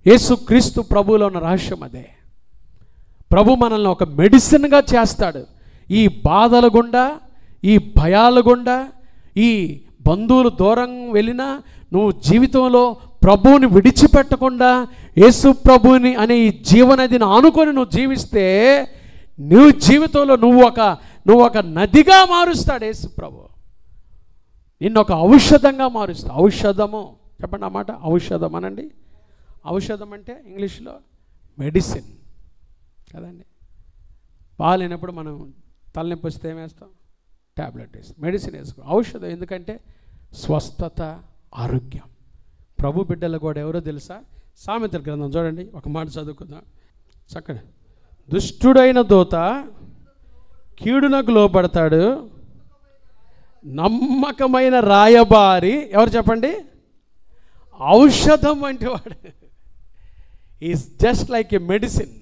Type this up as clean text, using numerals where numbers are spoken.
యేసుక్రీస్తు ప్రభువులో ఉన్న రహస్యం అదే. ప్రభు మనల్ని ఒక మెడిసిన్గా చేస్తాడు. ఈ బాధల గుండా, ఈ భయాల గుండా, ఈ బంధువులు దూరం వెళ్ళినా నువ్వు జీవితంలో ప్రభువుని విడిచిపెట్టకుండా యేసు ప్రభువుని అనే ఈ జీవనదిని ఆనుకొని నువ్వు జీవిస్తే నువ్వు జీవితంలో నువ్వు ఒక నదిగా మారుస్తాడు యేసు ప్రభు. నిన్ను ఒక ఔషధంగా మారుస్తాడు. ఔషధము చెప్పండి అన్నమాట. ఔషధం అనండి. ఔషధం అంటే ఇంగ్లీష్లో మెడిసిన్ కదండి. బాగాలేనప్పుడు మనం తలనొప్పి వస్తే ఏం వేస్తాం? ట్యాబ్లెట్ వేస్తాం, మెడిసిన్ వేసుకో. ఔషధం ఎందుకంటే స్వస్థత, ఆరోగ్యం. ప్రభు బిడ్డలు కూడా ఎవరో తెలుసా? సామెతల గ్రంథం చూడండి, ఒక మాట చదువుకుందాం చక్కగా. దుష్టుడైన దూత కీడునకు లోపడతాడు, నమ్మకమైన రాయబారి ఎవరు చెప్పండి? ఔషధం వంటి వాడు. Is just like A medicine.